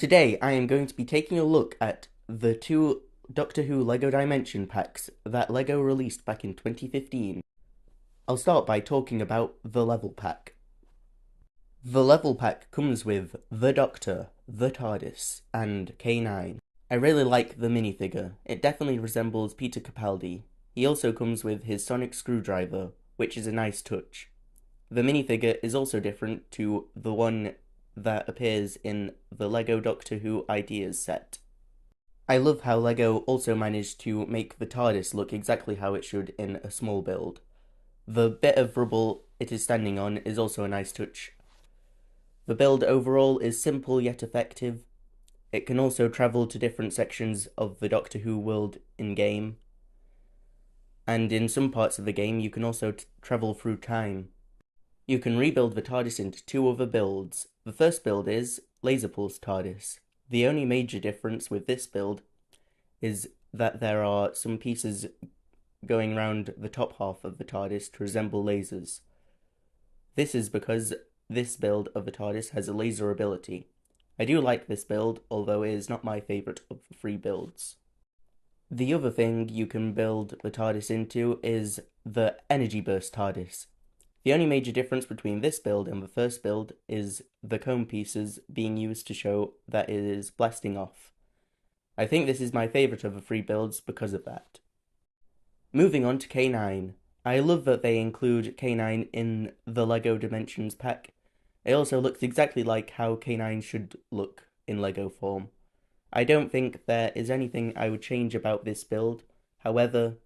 Today I am going to be taking a look at the two Doctor Who LEGO Dimension packs that LEGO released back in 2015. I'll start by talking about the level pack. The level pack comes with the Doctor, the TARDIS, and K9. I really like the minifigure. It definitely resembles Peter Capaldi. He also comes with his sonic screwdriver, which is a nice touch. The minifigure is also different to the one that appears in the LEGO Doctor Who Ideas set. I love how LEGO also managed to make the TARDIS look exactly how it should in a small build. The bit of rubble it is standing on is also a nice touch. The build overall is simple yet effective. It can also travel to different sections of the Doctor Who world in-game. And in some parts of the game you can also travel through time. You can rebuild the TARDIS into two other builds. The first build is Laser Pulse TARDIS. The only major difference with this build is that there are some pieces going around the top half of the TARDIS to resemble lasers. This is because this build of the TARDIS has a laser ability. I do like this build, although it is not my favourite of the three builds. The other thing you can build the TARDIS into is the Energy Burst TARDIS. The only major difference between this build and the first build is the cone pieces being used to show that it is blasting off. I think this is my favourite of the three builds because of that. Moving on to K9. I love that they include K9 in the LEGO Dimensions pack. It also looks exactly like how K9 should look in LEGO form. I don't think there is anything I would change about this build. However,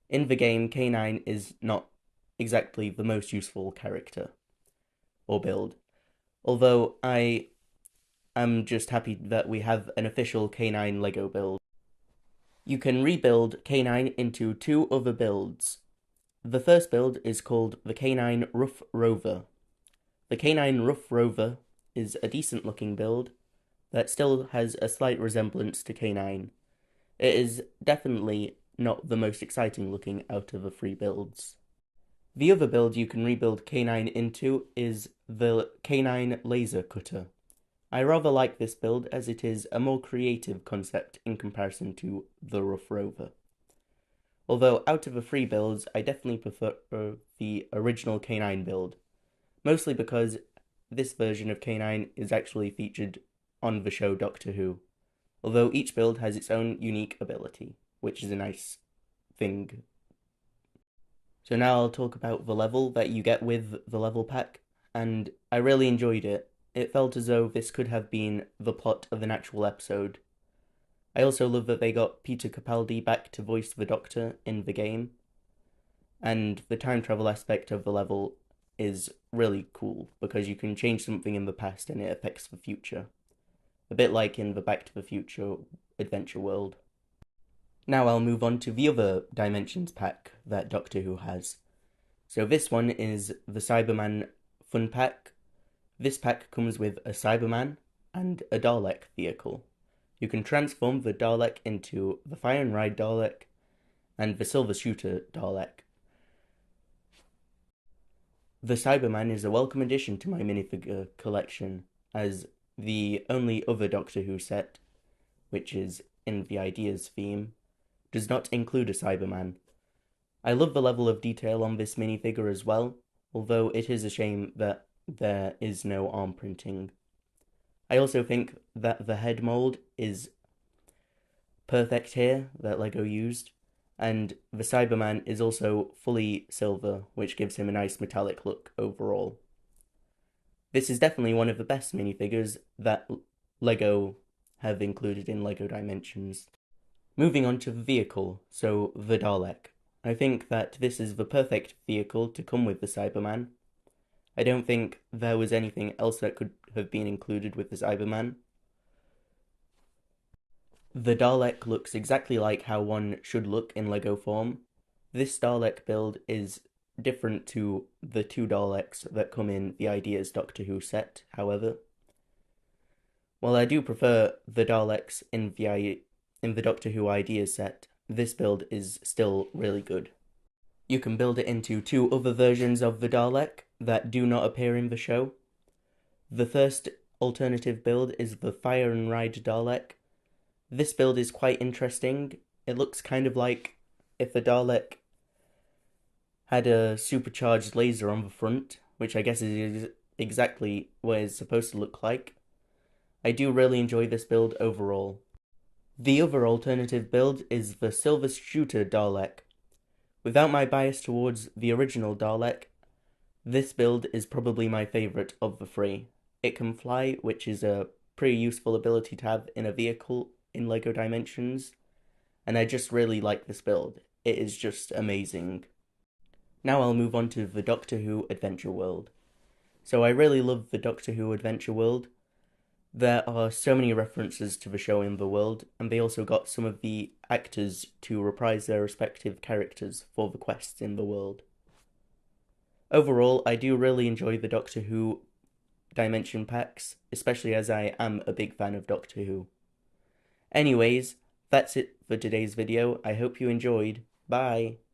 in the game, K9 is not exactly the most useful character or build. Although I am just happy that we have an official K9 LEGO build. You can rebuild K9 into two other builds. The first build is called the K9 Rough Rover. The K9 Rough Rover is a decent looking build that still has a slight resemblance to K9. It is definitely not the most exciting looking out of the three builds. The other build you can rebuild K9 into is the K9 Laser Cutter. I rather like this build as it is a more creative concept in comparison to the Rough Rover. Although out of the three builds, I definitely prefer the original K9 build, mostly because this version of K9 is actually featured on the show Doctor Who, although each build has its own unique ability, which is a nice thing. So now I'll talk about the level that you get with the level pack, and I really enjoyed it. It felt as though this could have been the plot of an actual episode. I also love that they got Peter Capaldi back to voice the Doctor in the game, and the time travel aspect of the level is really cool because you can change something in the past and it affects the future. A bit like in the Back to the Future adventure world. Now I'll move on to the other Dimensions pack that Doctor Who has. So this one is the Cyberman Fun Pack. This pack comes with a Cyberman and a Dalek vehicle. You can transform the Dalek into the Fire and Ride Dalek and the Silver Shooter Dalek. The Cyberman is a welcome addition to my minifigure collection, as the only other Doctor Who set, which is in the Ideas theme, does not include a Cyberman. I love the level of detail on this minifigure as well, although it is a shame that there is no arm printing. I also think that the head mold is perfect here, that LEGO used, and the Cyberman is also fully silver, which gives him a nice metallic look overall. This is definitely one of the best minifigures that LEGO have included in LEGO Dimensions. Moving on to the vehicle, so the Dalek. I think that this is the perfect vehicle to come with the Cyberman. I don't think there was anything else that could have been included with the Cyberman. The Dalek looks exactly like how one should look in LEGO form. This Dalek build is different to the two Daleks that come in the Ideas Doctor Who set, however. While I do prefer the Daleks in the Doctor Who Ideas set, this build is still really good. You can build it into two other versions of the Dalek that do not appear in the show. The first alternative build is the Fire and Ride Dalek. This build is quite interesting. It looks kind of like if a Dalek had a supercharged laser on the front, which I guess is exactly what it's supposed to look like. I do really enjoy this build overall. The other alternative build is the Silver Shooter Dalek. Without my bias towards the original Dalek, this build is probably my favourite of the three. It can fly, which is a pretty useful ability to have in a vehicle in LEGO Dimensions, and I just really like this build. It is just amazing. Now I'll move on to the Doctor Who Adventure World. So I really love the Doctor Who Adventure World. There are so many references to the show in the world, and they also got some of the actors to reprise their respective characters for the quests in the world. Overall, I do really enjoy the Doctor Who Dimension packs, especially as I am a big fan of Doctor Who. Anyways, that's it for today's video. I hope you enjoyed. Bye!